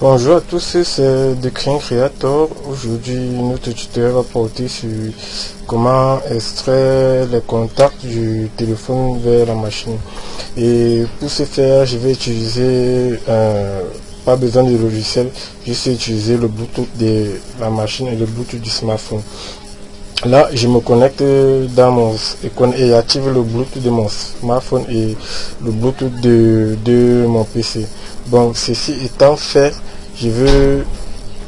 Bonjour à tous, c'est The Crane Creator. Aujourd'hui, notre tutoriel va porter sur comment extraire les contacts du téléphone vers la machine. Et pour ce faire, je vais utiliser, pas besoin de logiciel, juste utiliser le Bluetooth de la machine et le Bluetooth du smartphone. Là, je me connecte dans mon et active le Bluetooth de mon smartphone et le Bluetooth de mon PC. Bon, ceci étant fait, je veux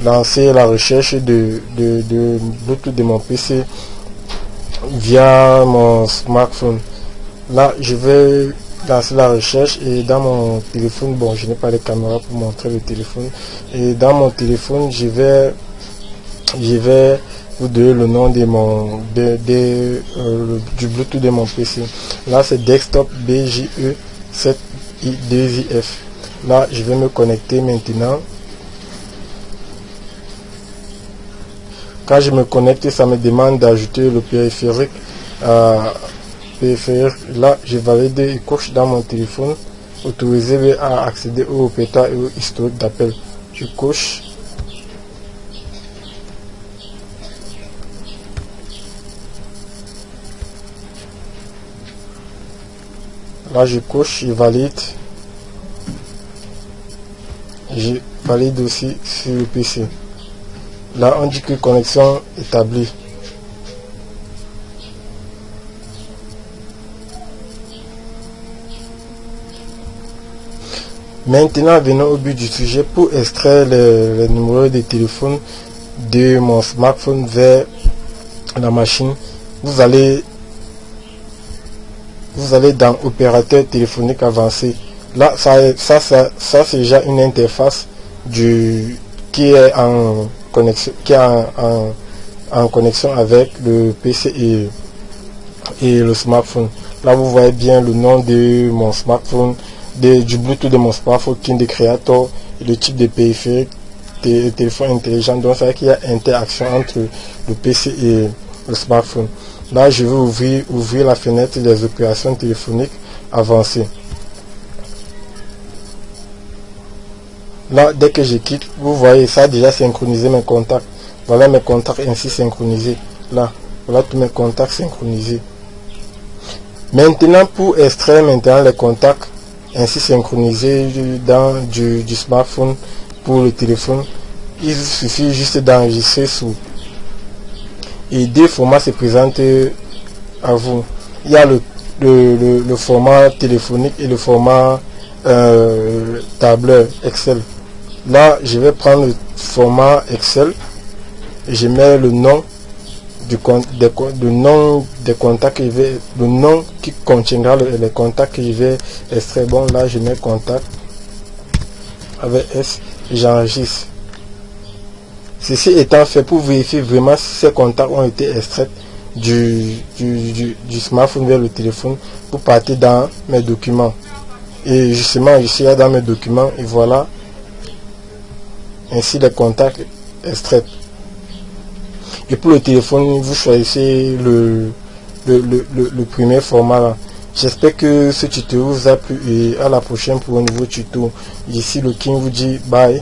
lancer la recherche de Bluetooth de mon PC via mon smartphone. Là, je vais lancer la recherche et dans mon téléphone, bon, je n'ai pas de caméra pour montrer le téléphone. Et dans mon téléphone, je vais vous donner le nom de du Bluetooth de mon PC. Là, c'est Desktop BJE7i2IF. Là, je vais me connecter maintenant. Quand je me connecte, ça me demande d'ajouter le périphérique. Là, je valide et coche dans mon téléphone. Autorisé à accéder au répertoire et au historique d'appel. Je coche. Là, je coche, je valide. Je valide aussi sur le PC. Là, on dit que connexion établie. Maintenant, venons au but du sujet. Pour extraire les numéros de téléphone de mon smartphone vers la machine, vous allez dans opérateur téléphonique avancé. Là, ça c'est déjà une interface qui est en connexion avec le PC et le smartphone. Là, vous voyez bien le nom de mon smartphone, du Bluetooth de mon smartphone, Crane Creator, et le type de périphérique, téléphone intelligent. Donc, c'est qu'il y a interaction entre le PC et le smartphone. Là, je vais ouvrir la fenêtre des opérations téléphoniques avancées. Là, dès que je quitte, vous voyez, ça a déjà synchronisé mes contacts. Voilà mes contacts ainsi synchronisés. Là, voilà tous mes contacts synchronisés. Maintenant, pour extraire les contacts ainsi synchronisés du smartphone pour le téléphone, il suffit juste d'enregistrer sous. Et deux formats se présentent à vous. Il y a le format téléphonique et le format tableur Excel. Là, je vais prendre le format Excel et je mets le nom des contacts le nom qui contiendra les contacts que je vais extraire. Bon, là, je mets contact avec S et j'enregistre. Ceci étant fait, pour vérifier vraiment si ces contacts ont été extraits du smartphone vers le téléphone, pour partir dans mes documents. Et justement, je suis là dans mes documents et voilà ainsi les contacts extraits. Et pour le téléphone, vous choisissez le premier format. J'espère que ce tuto vous a plu et à la prochaine pour un nouveau tuto. Ici le King vous dit bye.